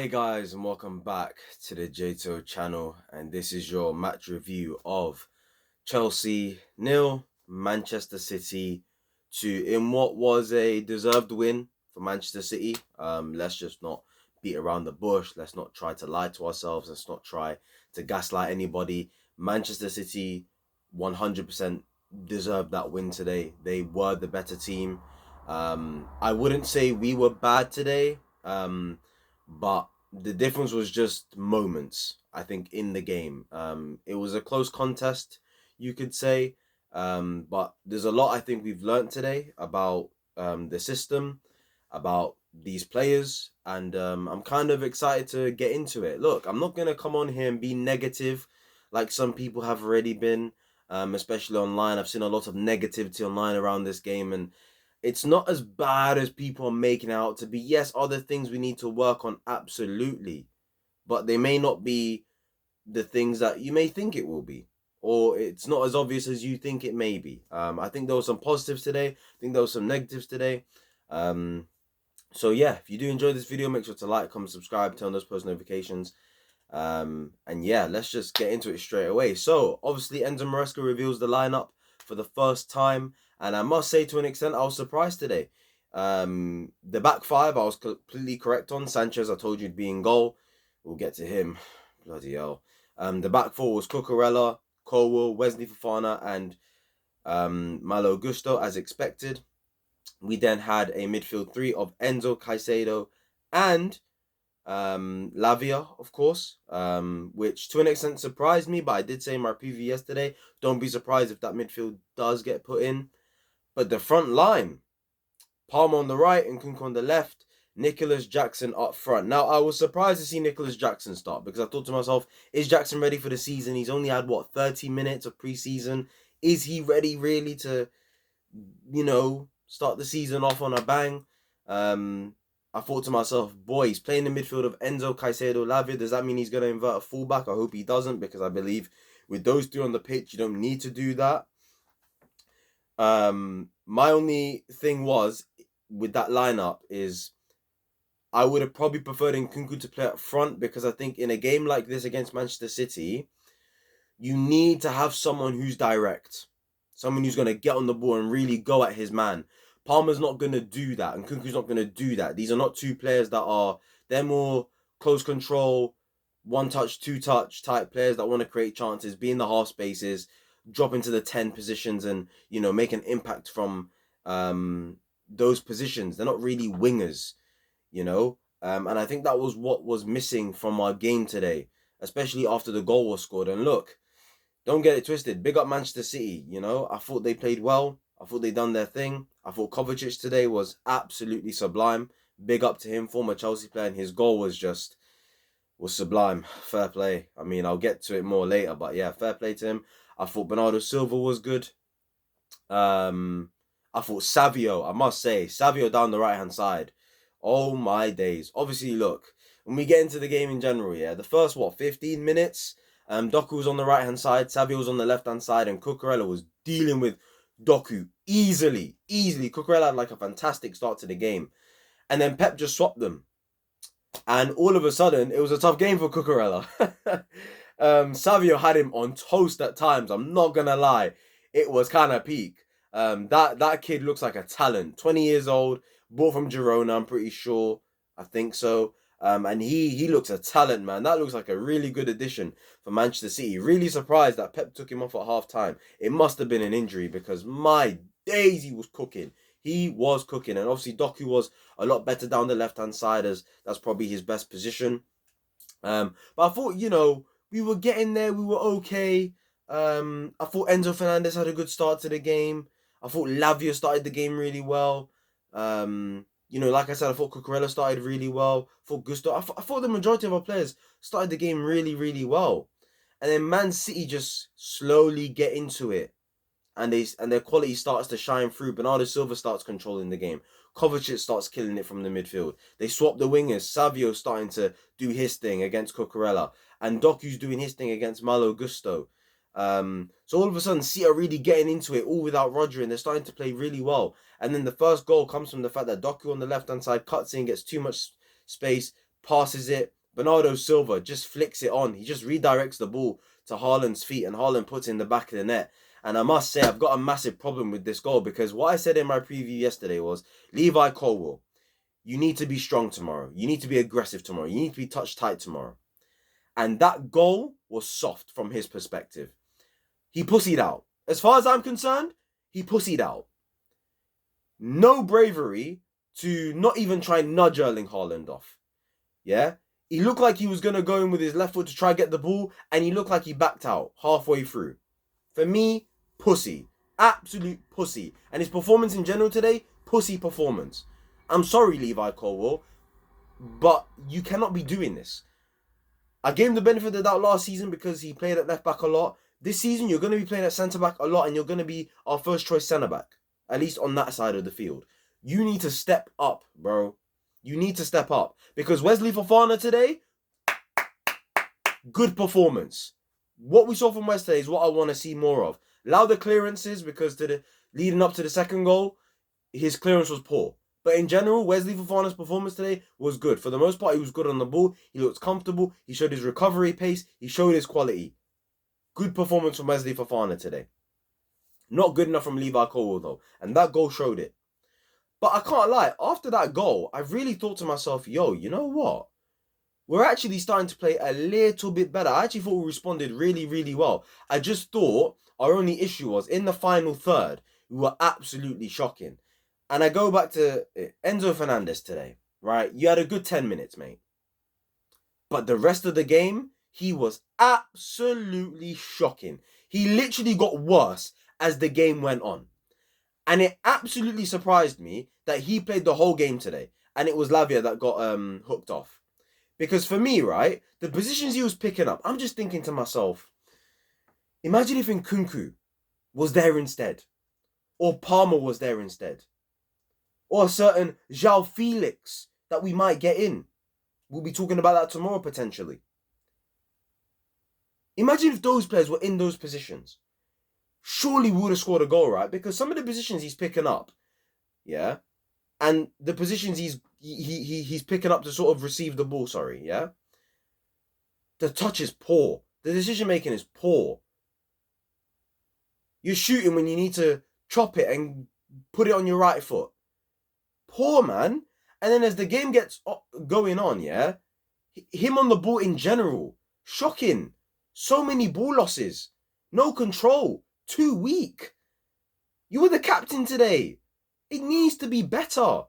Hey guys, and welcome back to the JTO channel, and this is your match review of Chelsea nil, Manchester City 2 in what was a deserved win for Manchester City. Let's just not beat around the bush. Let's not try to lie to ourselves. Let's not try to gaslight anybody. Manchester City 100% deserved that win today. They were the better team. I wouldn't say we were bad today. But the difference was just moments, I think, in the game. It was a close contest, you could say. But there's a lot I think we've learned today about the system, about these players, and I'm kind of excited to get into it. Look, I'm not going to come on here and be negative like some people have already been, especially online. I've seen a lot of negativity online around this game, and it's not as bad as people are making it out to be. Yes, are there things we need to work on? Absolutely. But they may not be the things that you may think it will be. Or it's not as obvious as you think it may be. I think there were some positives today. I think there were some negatives today. So yeah, if you do enjoy this video, make sure to like, comment, subscribe, turn on those post notifications. And yeah, let's just get into it straight away. So obviously Enzo Maresca reveals the lineup for the first time, and I must say, to an extent, I was surprised today. The back five I was completely correct on. Sanchez, I told you, would be in goal. We'll get to him. Bloody hell. The back four was Cucurella, Colwill, Wesley Fofana, and Malo Gusto, as expected. We then had a midfield three of Enzo, Caicedo, and Lavia, of course, which to an extent surprised me, but I did say in my preview yesterday, don't be surprised if that midfield does get put in. But the front line, Palmer on the right and Nkunku on the left, Nicholas Jackson up front. Now, I was surprised to see Nicholas Jackson start because I thought to myself, is Jackson ready for the season? He's only had, 30 minutes of preseason. Is he ready really to, start the season off on a bang? I thought to myself, boy, he's playing the midfield of Enzo, Caicedo, Lavia. Does that mean he's going to invert a fullback? I hope he doesn't, because I believe with those three on the pitch, you don't need to do that. My only thing was with that lineup is I would have probably preferred Nkunku to play up front, because I think in a game like this against Manchester City, you need to have someone who's direct, someone who's going to get on the ball and really go at his man. Palmer's not going to do that, and Nkunku's not going to do that. These are not two players they're more close control, one touch, two touch type players that want to create chances, be in the half spaces, drop into the 10 positions, and make an impact from those positions. They're not really wingers, and I think that was what was missing from our game today, especially after the goal was scored. And look, don't get it twisted. Big up Manchester City. I thought they played well. I thought they done their thing. I thought Kovacic today was absolutely sublime. Big up to him, former Chelsea player, and his goal was sublime. Fair play. I mean, I'll get to it more later, but yeah, fair play to him. I thought Bernardo Silva was good. I thought Savio, I must say, Savio down the right-hand side. Oh my days. Obviously, look, when we get into the game in general, yeah, the first, 15 minutes, Doku was on the right-hand side, Savio was on the left-hand side, and Cucurella was dealing with Doku easily. Cucurella had like a fantastic start to the game. And then Pep just swapped them. And all of a sudden, it was a tough game for Cucurella. Savio had him on toast at times. I'm not going to lie. It was kind of peak. That kid looks like a talent. 20 years old, bought from Girona, I'm pretty sure. I think so. And he looks a talent, man. That looks like a really good addition for Manchester City. Really surprised that Pep took him off at half time. It must have been an injury, because my days, he was cooking. He was cooking. And obviously Doku was a lot better down the left-hand side, as that's probably his best position. But I thought, we were getting there. We were okay. I thought Enzo Fernandez had a good start to the game. I thought Lavia started the game really well. Like I said, I thought Cucurella started really well. I thought Gusto. I thought the majority of our players started the game really, really well. And then Man City just slowly get into it, and their quality starts to shine through. Bernardo Silva starts controlling the game. Kovacic starts killing it from the midfield. They swap the wingers. Savio starting to do his thing against Cucurella, and Doku's doing his thing against Malo Gusto. So all of a sudden, City are really getting into it, all without Rodri, and they're starting to play really well. And then the first goal comes from the fact that Doku on the left-hand side cuts in, gets too much space, passes it. Bernardo Silva just flicks it on. He just redirects the ball to Haaland's feet, and Haaland puts it in the back of the net. And I must say, I've got a massive problem with this goal, because what I said in my preview yesterday was, Levi Colwill, you need to be strong tomorrow. You need to be aggressive tomorrow. You need to be touch tight tomorrow. And that goal was soft from his perspective. He pussied out. As far as I'm concerned, he pussied out. No bravery to not even try and nudge Erling Haaland off. Yeah? He looked like he was going to go in with his left foot to try and get the ball, and he looked like he backed out halfway through. For me, pussy. Absolute pussy. And his performance in general today, pussy performance. I'm sorry, Levi Colwill, but you cannot be doing this. I gave him the benefit of the doubt last season because he played at left back a lot. This season, you're going to be playing at centre back a lot, and you're going to be our first choice centre back, at least on that side of the field. You need to step up, bro. You need to step up, because Wesley Fofana today, good performance. What we saw from West today is what I want to see more of. Allow the clearances, because leading up to the second goal, his clearance was poor. But in general, Wesley Fofana's performance today was good. For the most part, he was good on the ball. He looked comfortable. He showed his recovery pace. He showed his quality. Good performance from Wesley Fofana today. Not good enough from Levi Colwill, though. And that goal showed it. But I can't lie. After that goal, I really thought to myself, yo, you know what? We're actually starting to play a little bit better. I actually thought we responded really, really well. I just thought our only issue was in the final third, we were absolutely shocking. And I go back to Enzo Fernandez today, right? You had a good 10 minutes, mate. But the rest of the game, he was absolutely shocking. He literally got worse as the game went on. And it absolutely surprised me that he played the whole game today. And it was Lavia that got hooked off. Because for me, right, the positions he was picking up, I'm just thinking to myself, imagine if Nkunku was there instead. Or Palmer was there instead. Or a certain João Felix that we might get in. We'll be talking about that tomorrow, potentially. Imagine if those players were in those positions. Surely we would have scored a goal, right? Because some of the positions he's picking up, yeah, and the positions he's picking up to sort of receive the ball, yeah, the touch is poor. The decision making is poor. You're shooting when you need to chop it and put it on your right foot. Poor, man. And then as the game gets going on, yeah, him on the ball in general, shocking. So many ball losses. No control. Too weak. You were the captain today. It needs to be better.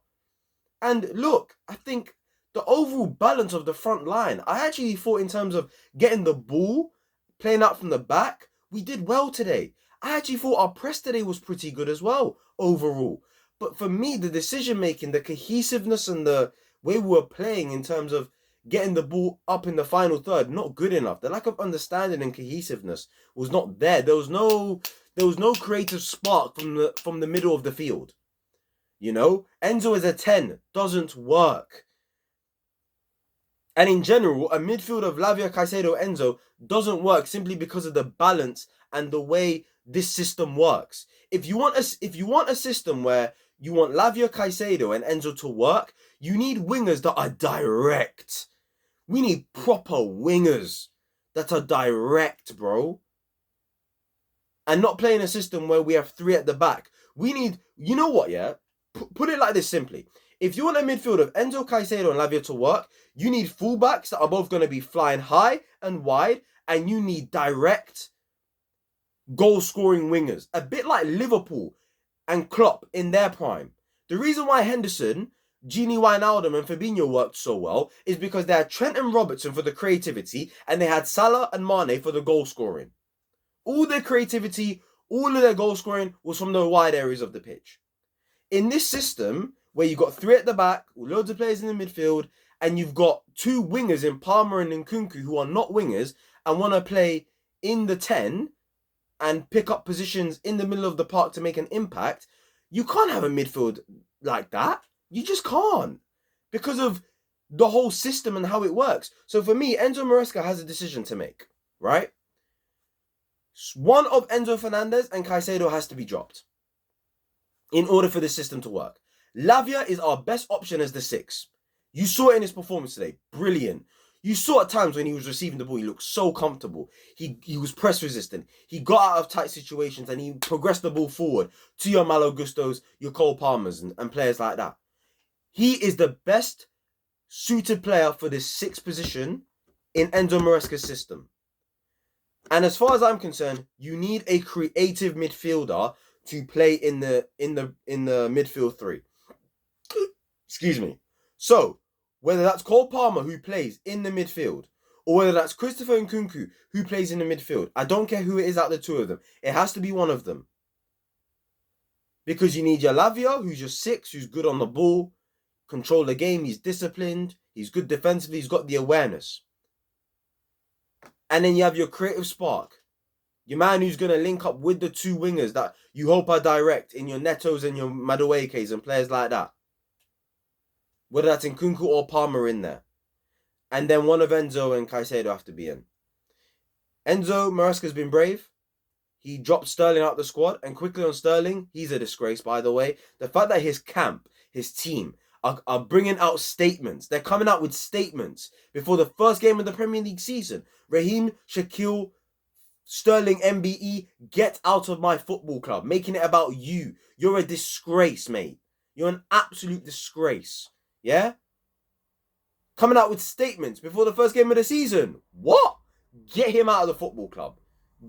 And look, I think the overall balance of the front line, I actually thought in terms of getting the ball, playing out from the back, we did well today. I actually thought our press today was pretty good as well, overall. But for me, the decision-making, the cohesiveness and the way we were playing in terms of getting the ball up in the final third, not good enough. The lack of understanding and cohesiveness was not there. There was no creative spark from the middle of the field. You know, Enzo as a 10 doesn't work. And in general, a midfield of Lavia, Caicedo, Enzo doesn't work simply because of the balance and the way this system works. If you want a system where you want Lavia, Caicedo, and Enzo to work, you need wingers that are direct. We need proper wingers that are direct, bro. And not playing a system where we have three at the back. We need, you know what, yeah? Put it like this simply. If you want a midfield of Enzo, Caicedo, and Lavia to work, you need fullbacks that are both going to be flying high and wide, and you need direct goal-scoring wingers. A bit like Liverpool and Klopp in their prime. The reason why Henderson, Gini Wijnaldum and Fabinho worked so well is because they had Trent and Robertson for the creativity and they had Salah and Mane for the goal scoring. All their creativity, all of their goal scoring was from the wide areas of the pitch. In this system, where you've got three at the back, loads of players in the midfield, and you've got two wingers in Palmer and Nkunku who are not wingers and want to play in the 10 and pick up positions in the middle of the park to make an impact, you can't have a midfield like that. You just can't. Because of the whole system and how it works. So for me, Enzo Maresca has a decision to make, right? One of Enzo Fernandez and Caicedo has to be dropped in order for the system to work. Lavia is our best option as the 6. You saw it in his performance today. Brilliant. You saw at times when he was receiving the ball, he looked so comfortable. He was press resistant. He got out of tight situations and he progressed the ball forward to your Malo Gustos, your Cole Palmers, and players like that. He is the best suited player for this sixth position in Enzo Maresca's system. And as far as I'm concerned, you need a creative midfielder to play in the midfield three. Excuse me. So, whether that's Cole Palmer who plays in the midfield, or whether that's Christopher Nkunku who plays in the midfield, I don't care who it is out of the two of them. It has to be one of them. Because you need your Lavia, who's your 6, who's good on the ball, control the game, he's disciplined, he's good defensively, he's got the awareness. And then you have your creative spark. Your man who's going to link up with the two wingers that you hope are direct in your Netos and your Maduekes and players like that. Whether that's Nkunku or Palmer in there. And then one of Enzo and Caicedo have to be in. Enzo Maresca's been brave. He dropped Sterling out the squad. And quickly on Sterling, he's a disgrace, by the way. The fact that his camp, his team, are bringing out statements. They're coming out with statements before the first game of the Premier League season. Raheem, Shaquille, Sterling, MBE, get out of my football club. Making it about you. You're a disgrace, mate. You're an absolute disgrace. Yeah? Coming out with statements before the first game of the season. What? Get him out of the football club.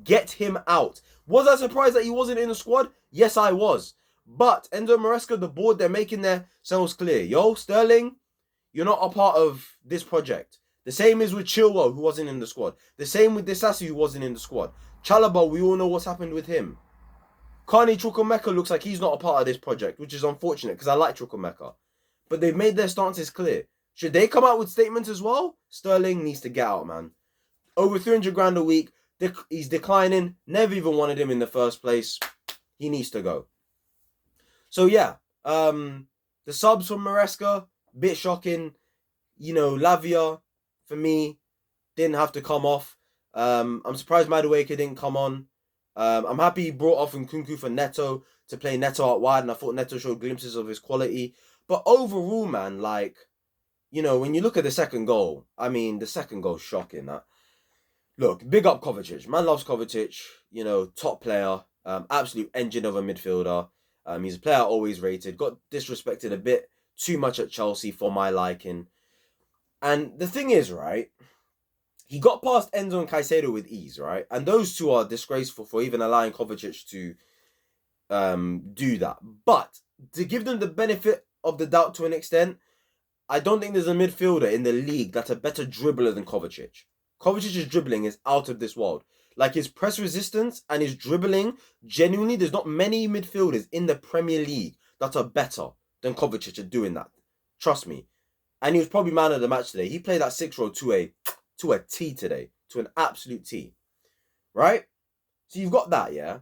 Get him out. Was I surprised that he wasn't in the squad? Yes, I was. But Enzo Maresca, the board, they're making themselves clear. Yo, Sterling, you're not a part of this project. The same is with Chilwell, who wasn't in the squad. The same with Disasi, who wasn't in the squad. Chalobah, we all know what's happened with him. Carney Chukwuemeka looks like he's not a part of this project, which is unfortunate because I like Chukwuemeka. But they've made their stances clear. Should they come out with statements as well? Sterling needs to get out, man. Over 300 grand a week. He's declining. Never even wanted him in the first place. He needs to go. So yeah, the subs from Maresca, bit shocking. You know, Lavia, for me, didn't have to come off. I'm surprised Madueke didn't come on. I'm happy he brought off Nkunku for Neto to play Neto out wide, and I thought Neto showed glimpses of his quality. But overall, man, like, you know, when you look at the second goal, I mean, the second goal's shocking. Look, big up Kovacic. Man loves Kovacic, you know, top player, absolute engine of a midfielder. He's a player always rated, got disrespected a bit too much at Chelsea for my liking. And the thing is, right, he got past Enzo and Caicedo with ease, right? And those two are disgraceful for even allowing Kovacic to do that. But to give them the benefit of the doubt to an extent, I don't think there's a midfielder in the league that's a better dribbler than Kovacic. Kovacic's dribbling is out of this world. Like his press resistance and his dribbling, genuinely, there's not many midfielders in the Premier League that are better than Kovacic at doing that. Trust me. And he was probably man of the match today. He played that 6-row to a T today. To an absolute T. Right? So you've got that, yeah?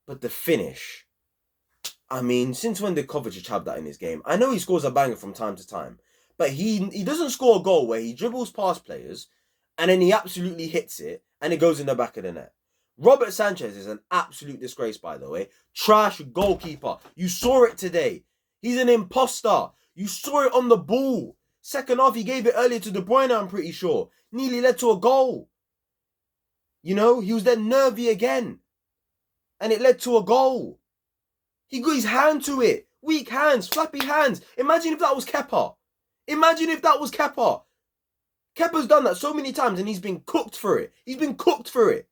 But the finish. I mean, since when did Kovacic have that in his game? I know he scores a banger from time to time. But he doesn't score a goal where he dribbles past players and then he absolutely hits it and it goes in the back of the net. Robert Sanchez is an absolute disgrace, by the way. Trash goalkeeper. You saw it today. He's an imposter. You saw it on the ball. Second half, he gave it earlier to De Bruyne, I'm pretty sure. Nearly led to a goal. You know, he was then nervy again. And it led to a goal. He got his hand to it. Weak hands, flappy hands. Imagine if that was Kepa. Imagine if that was Kepa. Kepa's done that so many times and he's been cooked for it. He's been cooked for it.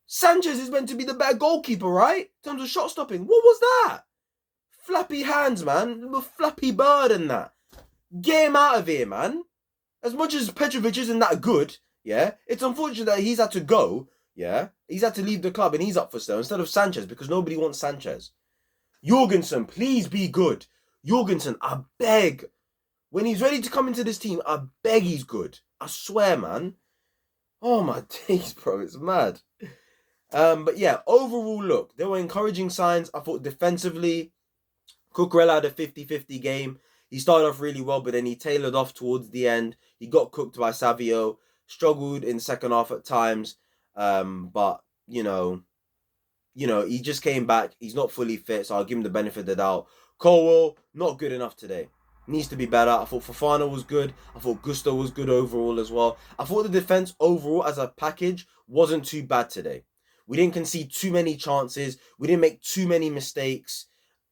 Sanchez is meant to be the better goalkeeper, right? In terms of shot stopping. What was that? Flappy hands, man. A flappy bird and that. Get him out of here, man. As much as Petrovic isn't that good, yeah, it's unfortunate that he's had to go, yeah. He's had to leave the club and he's up for sale instead of Sanchez because nobody wants Sanchez. Jorgensen, please be good. Jorgensen, I beg. When he's ready to come into this team, I beg he's good. I swear, man. Oh my days, bro. It's mad. But yeah, overall, look, there were encouraging signs. I thought defensively, Cucurella had a 50-50 game. He started off really well, but then he tailored off towards the end. He got cooked by Savio. Struggled in second half at times. But, you know, he just came back. He's not fully fit, so I'll give him the benefit of the doubt. Colwell, not good enough today. needs to be better. I thought Fofana was good. I thought Gusto was good overall as well. I thought the defense overall as a package wasn't too bad today. We didn't concede too many chances. We didn't make too many mistakes.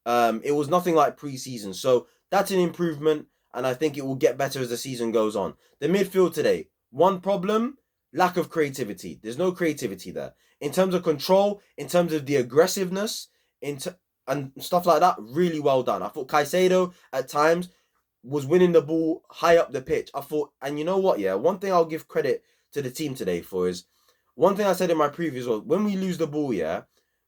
It was nothing like preseason. So that's an improvement, and I think it will get better as the season goes on. The midfield today, one problem, lack of creativity. There's no creativity there. In terms of control, in terms of the aggressiveness, and stuff like that, really well done. I thought Caicedo at times was winning the ball high up the pitch. I thought, and you know what, yeah, one thing I'll give credit to the team today for is one thing I said in my previews was when we lose the ball, yeah,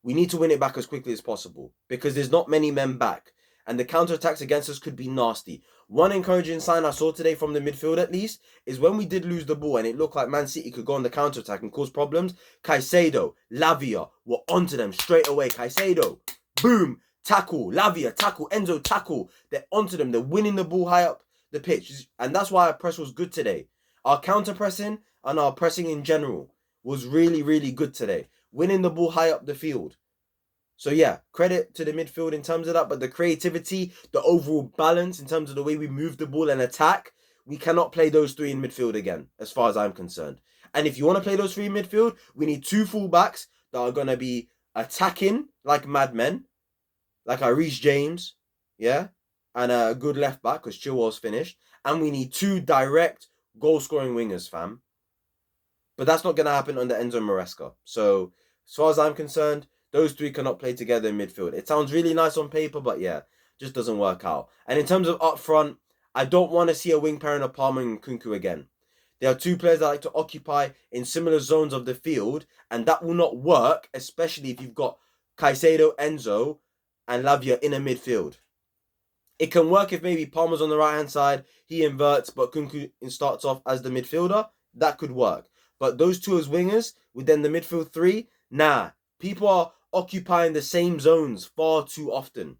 we need to win it back as quickly as possible because there's not many men back. And the counterattacks against us could be nasty. One encouraging sign I saw today from the midfield, at least, is when we did lose the ball and it looked like Man City could go on the counterattack and cause problems. Caicedo, Lavia were onto them straight away. Caicedo, boom, tackle, Lavia, tackle, Enzo, tackle. They're onto them. They're winning the ball high up the pitch. And that's why our press was good today. Our counter pressing and our pressing in general was really, really good today. Winning the ball high up the field. So yeah, credit to the midfield in terms of that, but the creativity, the overall balance in terms of the way we move the ball and attack, we cannot play those three in midfield again, as far as I'm concerned. And if you want to play those three in midfield, we need two fullbacks that are going to be attacking like madmen, like a Reece James, yeah, and a good left back because Chilwell's finished. And we need two direct goal-scoring wingers, fam. But that's not going to happen under Enzo Maresca. So, as far as I'm concerned, those three cannot play together in midfield. It sounds really nice on paper, but yeah, just doesn't work out. And in terms of up front, I don't want to see a wing pairing of Palmer and Nkunku again. There are two players that like to occupy in similar zones of the field, and that will not work, especially if you've got Caicedo, Enzo, and Lavia in a midfield. It can work if maybe Palmer's on the right-hand side, he inverts, but Nkunku starts off as the midfielder. That could work. But those two as wingers, with then the midfield three, nah. People are occupying the same zones far too often.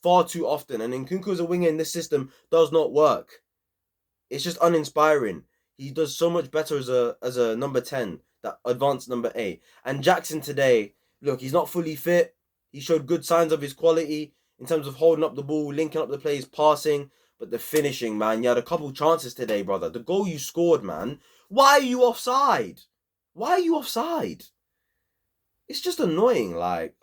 Far too often. And Nkunku as a winger in this system does not work. It's just uninspiring. He does so much better as a number 10, that advanced number 8. And Jackson today, look, he's not fully fit. He showed good signs of his quality in terms of holding up the ball, linking up the plays, passing. But the finishing, man, you had a couple chances today, brother. The goal you scored, man. Why are you offside? Why are you offside? It's just annoying, like,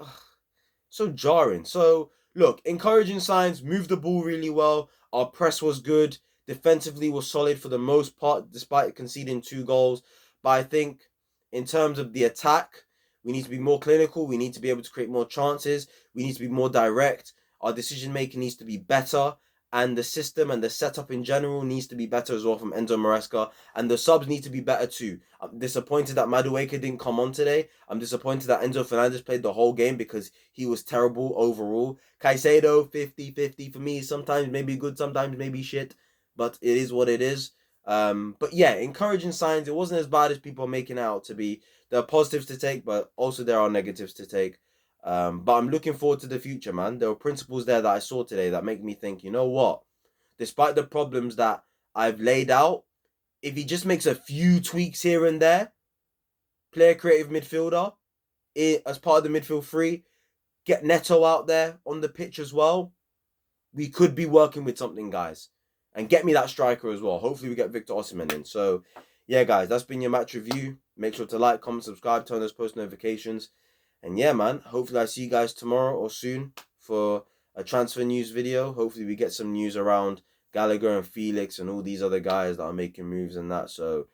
so jarring. So, look, encouraging signs, moved the ball really well. Our press was good. Defensively was solid for the most part, despite conceding 2 goals. But I think in terms of the attack, we need to be more clinical. We need to be able to create more chances. We need to be more direct. Our decision making needs to be better. And the system and the setup in general needs to be better as well from Enzo Maresca. And the subs need to be better too. I'm disappointed that Madueke didn't come on today. I'm disappointed that Enzo Fernandez played the whole game because he was terrible overall. Caicedo, 50-50 for me. Sometimes maybe good, sometimes maybe shit. But it is what it is. But yeah, encouraging signs. It wasn't as bad as people are making out to be. There are positives to take, but also there are negatives to take. But I'm looking forward to the future, man. There were principles there that I saw today that make me think, you know what? Despite the problems that I've laid out, if he just makes a few tweaks here and there, play a creative midfielder as part of the midfield three, get Neto out there on the pitch as well, we could be working with something, guys. And get me that striker as well. Hopefully we get Victor Osimhen in. So, yeah, guys, that's been your match review. Make sure to like, comment, subscribe, turn those post notifications. And yeah, man, hopefully I see you guys tomorrow or soon for a transfer news video. Hopefully we get some news around Gallagher and Felix and all these other guys that are making moves and that. So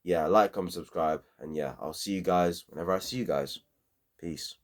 yeah, like, comment, subscribe. And yeah, I'll see you guys whenever I see you guys. Peace.